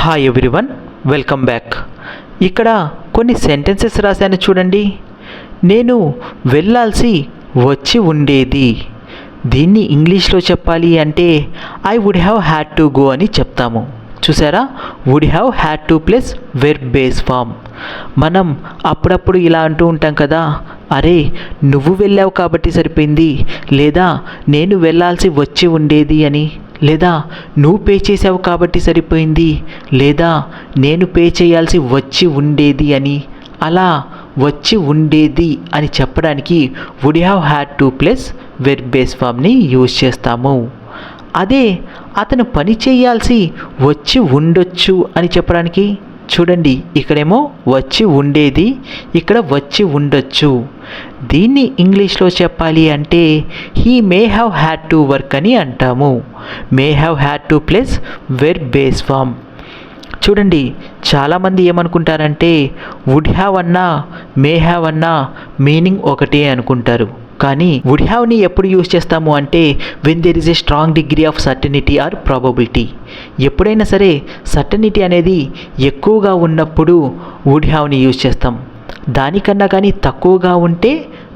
Hi everyone, welcome back. ఇక్కడ కొన్ని sentences రాశాను చూడండి. నేను వెళ్ళాల్సి వచ్చి ఉండేది. దీన్ని ఇంగ్లీష్లో చెప్పాలి అంటే I would have had to go అని చెప్తాము. చూసారా, would have had to plus verb base form. మనం అప్పుడప్పుడు ఇలా అంటూ ఉంటాం కదా, అరే నువ్వు వెళ్ళావు కాబట్టి సరిపోయింది, లేదా నేను వెళ్ళాల్సి వచ్చి ఉండేది అని, లేదా నువ్వు పే చేసావు కాబట్టి సరిపోయింది, లేదా నేను పే చేయాల్సి వచ్చి ఉండేది అని. అలా వచ్చి ఉండేది అని చెప్పడానికి would have had to plus verb base ఫామ్ని యూజ్ చేస్తాము. అదే అతను పని చేయాల్సి వచ్చి ఉండొచ్చు అని చెప్పడానికి చూడండి, ఇక్కడేమో వచ్చి ఉండేది, ఇక్కడ వచ్చి ఉండొచ్చు. దీన్ని ఇంగ్లీష్లో చెప్పాలి అంటే he may have had to work అని అంటాము. May have had to plus verb base form. చూడండి, చాలామంది ఏమనుకుంటారంటే వుడ్ హ్యావ్ అన్నా మే హ్యావ్ అన్నా మీనింగ్ ఒకటే అనుకుంటారు. కానీ వుడ్ హ్యావ్ని ఎప్పుడు యూజ్ చేస్తాము అంటే when there is a strong degree of certainty or probability. ఎప్పుడైనా సరే సర్టనిటీ అనేది ఎక్కువగా ఉన్నప్పుడు వుడ్ హ్యావ్ని యూజ్ చేస్తాం. దానికన్నా కానీ తక్కువగా ఉంటే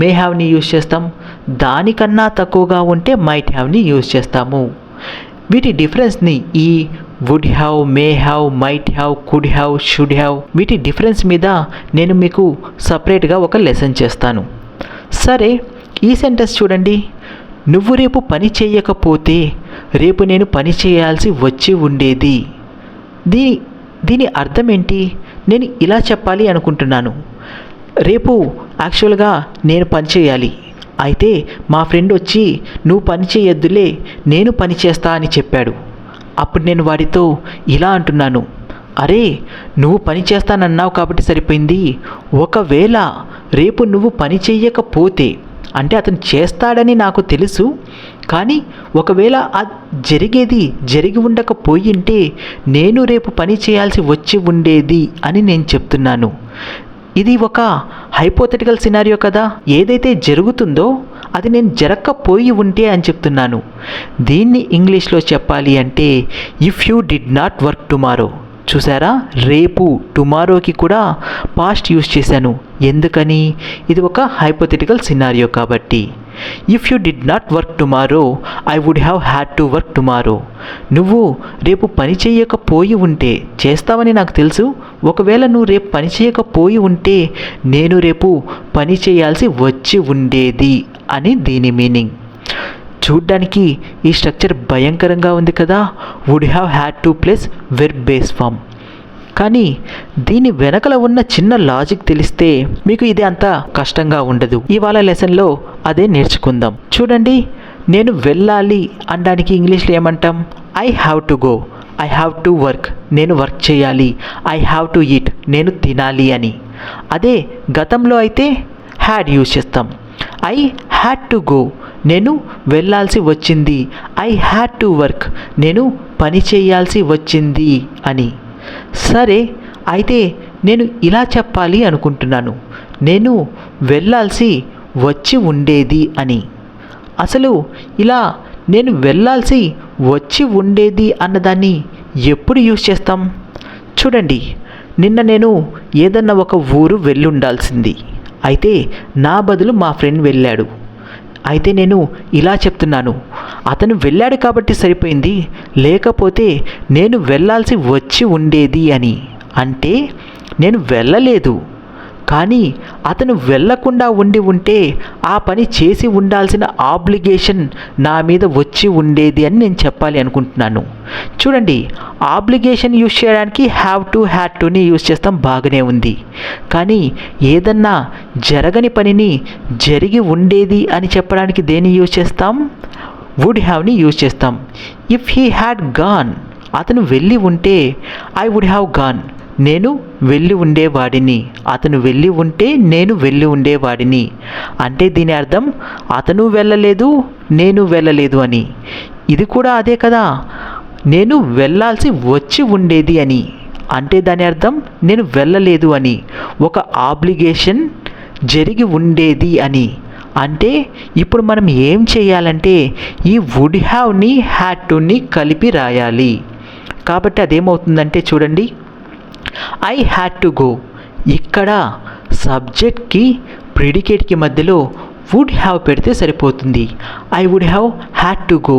మే హ్యావ్ని యూజ్ చేస్తాం. దానికన్నా తక్కువగా ఉంటే మైట్ హ్యావ్ని యూజ్ చేస్తాము. వీటి డిఫరెన్స్ని ఈ would have, may have, might have, could have, should have వీటి డిఫరెన్స్ మీద నేను మీకు సపరేట్గా ఒక లెసన్ చేస్తాను. సరే, ఈ సెంటెన్స్ చూడండి. నువ్వు రేపు పని చేయకపోతే రేపు నేను పని చేయాల్సి వచ్చి ఉండేది. దీని అర్థం ఏంటి? నేను ఇలా చెప్పాలి అనుకుంటున్నాను. రేపు యాక్చువల్గా నేను పని చేయాలి, అయితే మా ఫ్రెండ్ వచ్చి నువ్వు పని చేయొద్దులే నేను పని చేస్తా అని చెప్పాడు. అప్పుడు నేను వాడితో ఇలా అంటున్నాను, అరే నువ్వు పని చేస్తానన్నావు కాబట్టి సరిపోయింది, ఒకవేళ రేపు నువ్వు పని చెయ్యకపోతే, అంటే అతను చేస్తాడని నాకు తెలుసు, కానీ ఒకవేళ జరిగి ఉండకపోయింటే నేను రేపు పని చేయాల్సి వచ్చి ఉండేది అని నేను చెప్తున్నాను. ఇది ఒక హైపోథెటికల్ సినారియో కదా. ఏదైతే జరుగుతుందో అది నేను జరగకపోయి ఉంటే అని చెప్తున్నాను. దీన్ని ఇంగ్లీష్లో చెప్పాలి అంటే if you did not work tomorrow. చూసారా, రేపు టుమారోకి కూడా పాస్ట్ యూజ్ చేశాను. ఎందుకని? ఇది ఒక హైపోథెటికల్ సినారియో కాబట్టి. If you did not work tomorrow I would have had to work tomorrow. నువ్వు రేపు పని చేయకపోయి ఉంటే, చేస్తావని నాకు తెలుసు, ఒకవేళ నువ్వు రేపు పని చేయకపోయి ఉంటే నేను రేపు పని చేయాల్సి వచ్చి ఉండేది అని దీని మీనింగ్. చూడ్డానికి ఈ స్ట్రక్చర్ భయంకరంగా ఉంది కదా, would have had to plus verb base form. కానీ దీని వెనకల ఉన్న చిన్న లాజిక్ తెలిస్తే మీకు ఇది అంత కష్టంగా ఉండదు. ఇవాళ లెసన్లో అదే నేర్చుకుందాం. చూడండి, నేను వెళ్ళాలి అనడానికి ఇంగ్లీష్లో ఏమంటాం? I have to go, I have to work, నేను వర్క్ చేయాలి, ఐ హ్యావ్ టు ఈట్, నేను తినాలి అని. అదే గతంలో అయితే హ్యాడ్ యూజ్ చేస్తాం. ఐ హ్యాడ్ టు గో, నేను వెళ్ళాల్సి వచ్చింది, ఐ హ్యాడ్ టు వర్క్, నేను పని చేయాల్సి వచ్చింది అని. సరే, అయితే నేను ఇలా చెప్పాలి అనుకుంటున్నాను, నేను వెళ్ళాల్సి వచ్చి ఉండేది అని. అసలు ఇలా నేను వెళ్ళాల్సి వచ్చి ఉండేది అన్నదాన్ని ఎప్పుడు యూజ్ చేస్తాం? చూడండి, నిన్న నేను ఏదన్నా ఒక ఊరు వెళ్ళి ఉండాల్సింది, అయితే నా బదులు మా ఫ్రెండ్ వెళ్ళాడు. అయితే నేను ఇలా చెప్తున్నాను, అతను వెళ్ళాడు కాబట్టి సరిపోయింది, లేకపోతే నేను వెళ్ళాల్సి వచ్చి ఉండేది అని. అంటే నేను వెళ్ళలేదు, కానీ అతను వెళ్ళకుండా ఉంటే ఆ పని చేసి ఉండాల్సిన ఆబ్లిగేషన్ నా మీద వచ్చి ఉండేది అని నేను చెప్పాలి అనుకుంటున్నాను. చూడండి, ఆబ్లిగేషన్ యూజ్ చేయడానికి హ్యావ్ టు, హ్యాడ్ టుని యూజ్ చేస్తాం, బాగానే ఉంది. కానీ ఏదన్నా జరగని పనిని జరిగి ఉండేది అని చెప్పడానికి దేన్ని యూజ్ చేస్తాం? వుడ్ హ్యావ్ని యూజ్ చేస్తాం. ఇఫ్ హీ హ్యాడ్ గాన్, అతను వెళ్ళి ఉంటే ఐ వుడ్ హ్యావ్ గాన్, నేను వెళ్ళి ఉండేవాడిని, అతను వెళ్ళి ఉంటే నేను వెళ్ళి ఉండేవాడిని. అంటే దీని అర్థం అతను వెళ్ళలేదు, నేను వెళ్ళలేదు అని. ఇది కూడా అదే కదా, నేను వెళ్ళాల్సి వచ్చి ఉండేది అని. అంటే దాని అర్థం నేను వెళ్ళలేదు అని. ఒక ఆబ్లిగేషన్ జరిగి ఉండేది అని. అంటే ఇప్పుడు మనం ఏం చేయాలంటే ఈ వుడ్ హ్యావ్ని హ్యాడ్ టుని కలిపి రాయాలి. కాబట్టి అదేమవుతుందంటే చూడండి, ఐ హ్యాడ్ టు గో. ఇక్కడ సబ్జెక్ట్కి ప్రిడికేట్కి మధ్యలో వుడ్ హ్యావ్ పెడితే సరిపోతుంది. I would have had to go.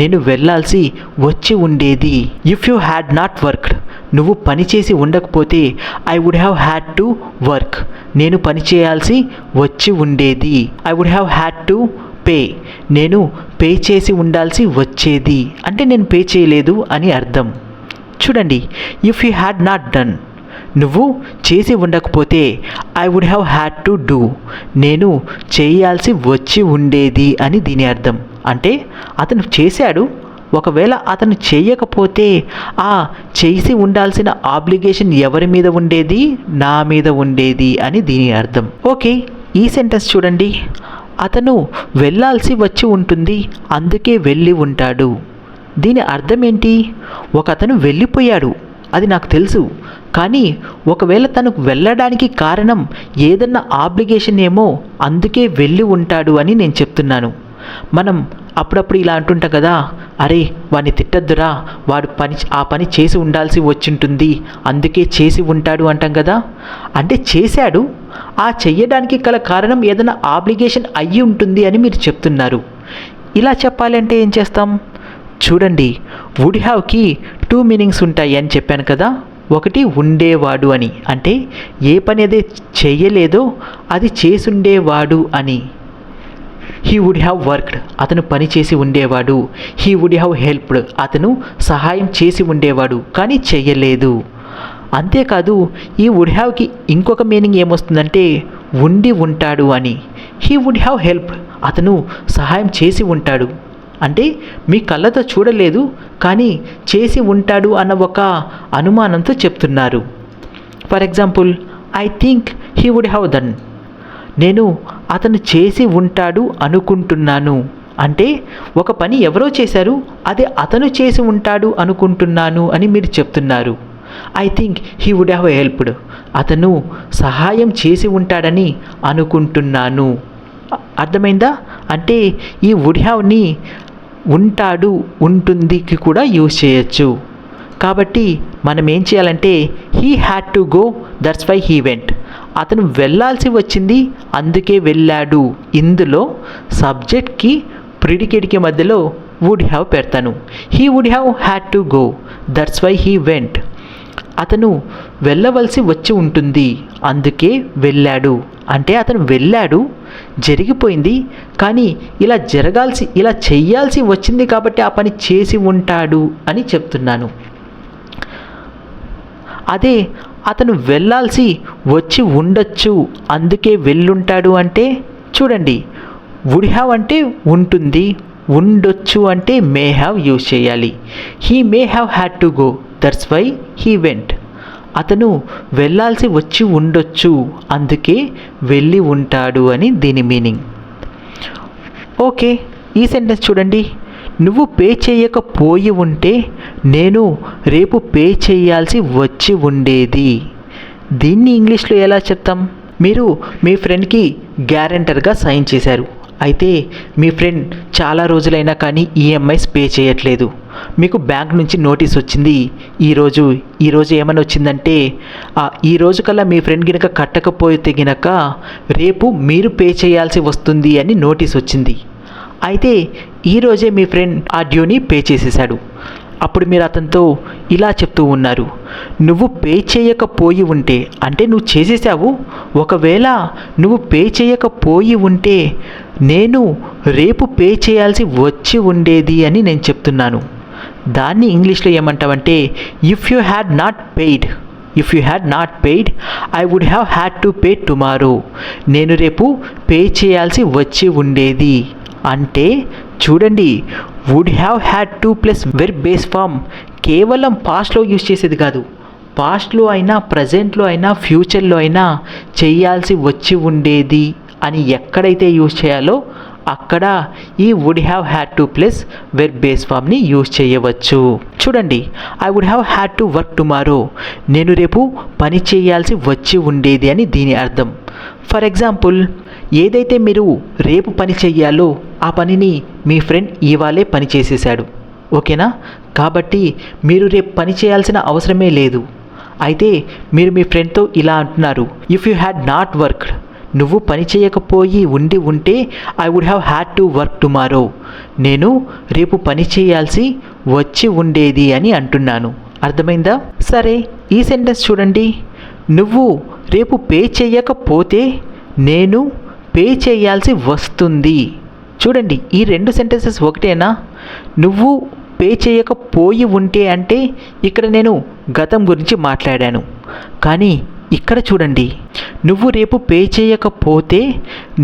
నేను వెళ్ళాల్సి వచ్చి ఉండేది. If you had not worked, నువ్వు పని చేసి ఉండకపోతే I would have had to work. నేను పని చేయాల్సి వచ్చి ఉండేది. I would have had to pay. నేను పే చేసి ఉండాల్సి వచ్చేది. అంటే నేను పే చేయలేదు అని అర్థం. చూడండి, if you had not done, నువ్వు చేసి ఉండకపోతే I would have had to do. నేను చేయాల్సి వచ్చి ఉండేది అని దీని అర్థం. అంటే అతను చేశాడు, ఒకవేళ అతను చేయకపోతే ఆ చేసి ఉండాల్సిన ఆబ్లిగేషన్ ఎవరి మీద ఉండేది? నా మీద ఉండేది అని దీని అర్థం. ఓకే, ఈ సెంటెన్స్ చూడండి, అతను వెళ్ళాల్సి వచ్చి ఉంటుంది, అందుకే వెళ్ళి ఉంటాడు. దీని అర్థం ఏంటి? ఒక అతను వెళ్ళిపోయాడు, అది నాకు తెలుసు, కానీ ఒకవేళ తనకు వెళ్ళడానికి కారణం ఏదన్నా ఆబ్లిగేషన్ ఏమో, అందుకే వెళ్ళి ఉంటాడు అని నేను చెప్తున్నాను. మనం అప్పుడప్పుడు ఇలా అంటుంటాం కదా, అరే వాడిని తిట్టద్దురా, వాడు ఆ పని చేసి ఉండాల్సి వచ్చింటుంది, అందుకే చేసి ఉంటాడు అంటాం కదా. అంటే చేశాడు, ఆ చెయ్యడానికి గల కారణం ఏదైనా ఆబ్లిగేషన్ అయ్యి ఉంటుంది అని మీరు చెప్తున్నారు. ఇలా చెప్పాలంటే ఏం చేస్తాం? చూడండి, వుడ్ హ్యావ్కి 2 మీనింగ్స్ ఉంటాయి అని చెప్పాను కదా. ఒకటి ఉండేవాడు అని, అంటే ఏ పని అయితే చెయ్యలేదో అది చేసుండేవాడు అని. హీ వుడ్ హ్యావ్ వర్క్డ్, అతను పని చేసి ఉండేవాడు. హీ వుడ్ హ్యావ్ హెల్ప్డ్, అతను సహాయం చేసి ఉండేవాడు కానీ చెయ్యలేదు. అంతేకాదు, ఈ వుడ్ హ్యావ్కి ఇంకొక మీనింగ్ ఏమొస్తుందంటే ఉండి ఉంటాడు అని. హీ వుడ్ హ్యావ్ హెల్ప్డ్, అతను సహాయం చేసి ఉంటాడు. అంటే మీ కళ్ళతో చూడలేదు కానీ చేసి ఉంటాడు అన్న ఒక అనుమానంతో చెప్తున్నారు. For example, I think he would have done. నేను అతను చేసి ఉంటాడు అనుకుంటున్నాను. అంటే ఒక పని ఎవరో చేశారు, అదే అతను చేసి ఉంటాడు అనుకుంటున్నాను అని మీరు చెప్తున్నారు. I think he would have helped, అతను సహాయం చేసి ఉంటాడని అనుకుంటున్నాను. అర్థమైందా? అంటే ఈ వుడ్ హ్యావ్ని ఉంటాడు, ఉంటుందికి కూడా యూజ్ చేయొచ్చు. కాబట్టి మనం ఏం చేయాలంటే he had to go, that's why he went. అతను వెళ్ళాల్సి వచ్చింది, అందుకే వెళ్ళాడు. ఇందులో సబ్జెక్ట్కి ప్రిడికేట్కి మధ్యలో వుడ్ హ్యావ్ పెడతాను. He would have had to go, that's why he went. అతను వెళ్ళవలసి వచ్చి ఉంటుంది, అందుకే వెళ్ళాడు. అంటే అతను వెళ్ళాడు, జరిగిపోయింది, కానీ ఇలా చెయ్యాల్సి వచ్చింది కాబట్టి ఆ పని చేసి ఉంటాడు అని చెప్తున్నాను. అదే అతను వెళ్ళాల్సి వచ్చి ఉండొచ్చు, అందుకే వెళ్ళుంటాడు అంటే చూడండి, వుడ్ హ్యావ్ అంటే ఉంటుంది, ఉండొచ్చు అంటే మే హ్యావ్ యూజ్ చేయాలి. He may have had to go, that's why he went. అతను వెళ్ళాల్సి వచ్చి ఉండొచ్చు, అందుకే వెళ్ళి ఉంటాడు అని దీని మీనింగ్. ఓకే, ఈ సెంటెన్స్ చూడండి, నువ్వు పే చేయకపోయి ఉంటే నేను రేపు పే చేయాల్సి వచ్చి ఉండేది. దీన్ని ఇంగ్లీష్లో ఎలా చెప్తాం? మీరు మీ ఫ్రెండ్కి గ్యారెంటర్గా సైన్ చేశారు. అయితే మీ ఫ్రెండ్ చాలా రోజులైనా కానీ ఈఎంఐస్ పే చేయట్లేదు. మీకు బ్యాంక్ నుంచి నోటీస్ వచ్చింది. ఈరోజు ఏమని వచ్చిందంటే ఈ రోజు కల్లా మీ ఫ్రెండ్ గినక కట్టకపోతే గినక రేపు మీరు పే చేయాల్సి వస్తుంది అని నోటీస్ వచ్చింది. అయితే ఈరోజే మీ ఫ్రెండ్ ఆ డ్యూని పే చేసేసాడు. అప్పుడు మీరు అతనితో ఇలా చెప్తూ ఉన్నారు, నువ్వు పే చేయకపోయి ఉంటే, అంటే నువ్వు చేసేసావు, ఒకవేళ నువ్వు పే చేయకపోయి ఉంటే నేను రేపు పే చేయాల్సి వచ్చి ఉండేది అని నేను చెప్తున్నాను. దాన్ని ఇంగ్లీష్లో ఏమంటామంటే if you had not paid I would have had to pay tomorrow. నేను రేపు పే చేయాల్సి వచ్చి ఉండేది. అంటే చూడండి, would have had to plus verb base form కేవలం పాస్ట్లో యూజ్ చేసేది కాదు. పాస్ట్లో అయినా, ప్రజెంట్లో అయినా, ఫ్యూచర్లో అయినా చేయాల్సి వచ్చి ఉండేది అని ఎక్కడైతే యూజ్ చేయాలో అక్కడ ఈ would have had to plus verb base ఫామ్ని యూజ్ చేయవచ్చు. చూడండి, I would have had to work tomorrow. నేను రేపు పని చేయాల్సి వచ్చి ఉండేది అని దీని అర్థం. ఫర్ ఎగ్జాంపుల్, ఏదైతే మీరు రేపు పని చెయ్యాలో ఆ పనిని మీ ఫ్రెండ్ ఇవాళే పని చేసేసాడు. ఓకేనా? కాబట్టి మీరు రేపు పని చేయాల్సిన అవసరమే లేదు. అయితే మీరు మీ ఫ్రెండ్తో ఇలా అంటున్నారు, if you had not worked, నువ్వు పని చేయకపోయి ఉంటే I would have had to work tomorrow, నేను రేపు పని చేయాల్సి వచ్చి ఉండేది అని అంటున్నాను. అర్థమైందా? సరే, ఈ సెంటెన్స్ చూడండి. నువ్వు రేపు పే చేయకపోతే నేను పే చేయాల్సి వస్తుంది. చూడండి, ఈ రెండు సెంటెన్సెస్ ఒకటేనా? నువ్వు పే చేయకపోయి ఉంటే అంటే ఇక్కడ నేను గతం గురించి మాట్లాడాను. కానీ ఇక్కడ చూడండి, నువ్వు రేపు పే చేయకపోతే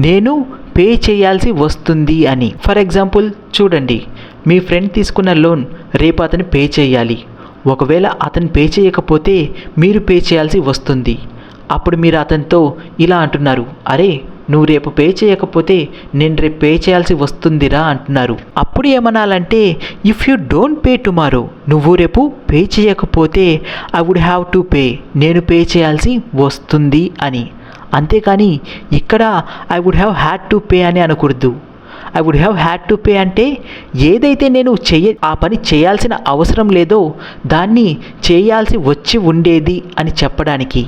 నేను పే చేయాల్సి వస్తుంది అని. ఫర్ ఎగ్జాంపుల్ చూడండి, మీ ఫ్రెండ్ తీసుకున్న లోన్ రేపు అతను పే చేయాలి. ఒకవేళ అతను పే చేయకపోతే మీరు పే చేయాల్సి వస్తుంది. అప్పుడు మీరు అతనితో ఇలా అంటున్నారు, అరే నువ్వు రేపు పే చేయకపోతే నేను రేపు పే చేయాల్సి వస్తుందిరా అంటున్నారు. అప్పుడు ఏమనాలంటే, if you don't pay tomorrow, నువ్వు రేపు పే చేయకపోతే I would have to pay, నేను పే చేయాల్సి వస్తుంది అని. అంతేకాని ఇక్కడ I would have had to pay అని అనకూడదు. I would have had to pay అంటే ఏదైతే నేను ఆ పని చేయాల్సిన అవసరం లేదో దాన్ని చేయాల్సి వచ్చి ఉండేది అని చెప్పడానికి.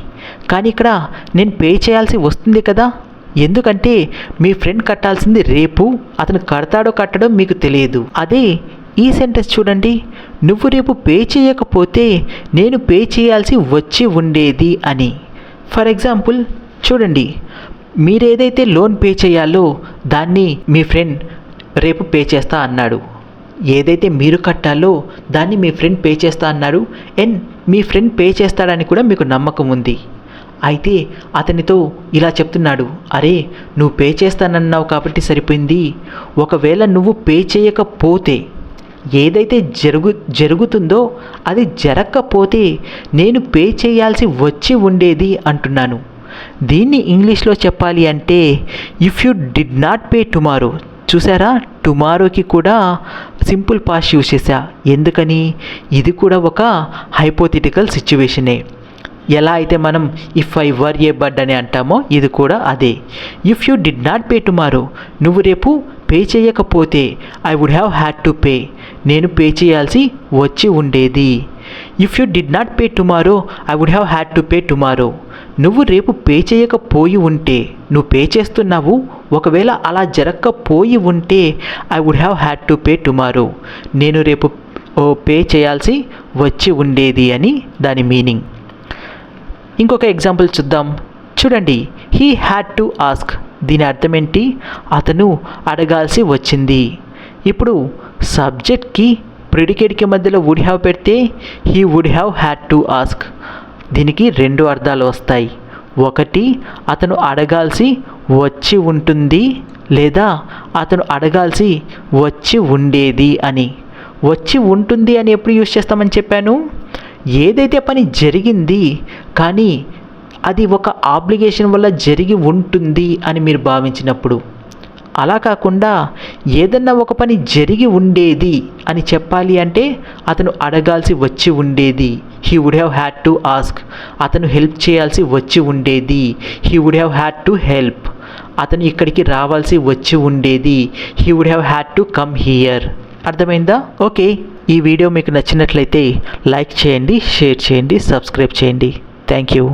కానీ ఇక్కడ నేను పే చేయాల్సి వస్తుంది కదా, ఎందుకంటే మీ ఫ్రెండ్ కట్టాల్సింది రేపు, అతను కడతాడో కట్టడో మీకు తెలియదు. అదే ఈ సెంటెన్స్ చూడండి, నువ్వు రేపు పే చేయకపోతే నేను పే చేయాల్సి వచ్చి ఉండేది అని. ఫర్ ఎగ్జాంపుల్ చూడండి, మీరేదైతే లోన్ పే చేయాలో దాన్ని మీ ఫ్రెండ్ రేపు పే చేస్తా అన్నాడు. ఏదైతే మీరు కట్టాలో దాన్ని మీ ఫ్రెండ్ పే చేస్తా అన్నాడు. అండ్ మీ ఫ్రెండ్ పే చేస్తాడని కూడా మీకు నమ్మకం ఉంది. అయితే అతనితో ఇలా చెప్తున్నాడు, అరే నువ్వు పే చేస్తానన్నావు కాబట్టి సరిపోయింది, ఒకవేళ నువ్వు పే చేయకపోతే ఏదైతే జరుగుతుందో అది జరగకపోతే నేను పే చేయాల్సి వచ్చి ఉండేది అంటున్నాను. దీన్ని ఇంగ్లీష్లో చెప్పాలి అంటే if you did not pay tomorrow. చూసారా, టుమారోకి కూడా సింపుల్ పాస్ట్ యూజ్ చేశా. ఎందుకని? ఇది కూడా ఒక హైపోథెటికల్ సిచ్యువేషనే. ఎలా అయితే మనం if I were a bird అని అంటామో ఇది కూడా అదే. If you did not pay tomorrow, నువ్వు రేపు పే చేయకపోతే I would have had to pay, నేను పే చేయాల్సి వచ్చి ఉండేది. If you did not pay tomorrow I would have had to pay tomorrow, నువ్వు రేపు పే చేయకపోయి ఉంటే, నువ్వు పే చేస్తున్నావు, ఒకవేళ అలా జరగకపోయి ఉంటే I would have had to pay tomorrow, నేను రేపు పే చేయాల్సి వచ్చి ఉండేది అని దాని మీనింగ్. ఇంకొక ఎగ్జాంపుల్ చూద్దాం. చూడండి, హీ హ్యాడ్ టు ఆస్క్, దీని అర్థం ఏంటి? అతను అడగాల్సి వచ్చింది. ఇప్పుడు సబ్జెక్ట్కి ప్రిడికేట్కి మధ్యలో వుడ్ హ్యావ్ పెడితే he would have had to ask. దీనికి రెండు అర్థాలు వస్తాయి. ఒకటి, అతను అడగాల్సి వచ్చి ఉంటుంది, లేదా అతను అడగాల్సి వచ్చి ఉండేది అని. వచ్చి ఉంటుంది అని ఎప్పుడు యూజ్ చేస్తామని చెప్పాను? ఏదైతే పని జరిగింది కానీ అది ఒక ఆబ్లిగేషన్ వల్ల జరిగి ఉంటుంది అని మీరు భావించినప్పుడు. అలా కాకుండా ఏదన్నా ఒక పని జరిగి ఉండేది అని చెప్పాలి అంటే అతను అడగాల్సి వచ్చి ఉండేది, he would have had to ask. అతను హెల్ప్ చేయాల్సి వచ్చి ఉండేది, he would have had to help. అతను ఇక్కడికి రావాల్సి వచ్చి ఉండేది, he would have had to come here. అర్థమైందా? ఓకే, ఈ వీడియో మీకు నచ్చినట్లయితే లైక్ చేయండి, షేర్ చేయండి, సబ్స్క్రైబ్ చేయండి. Thank you.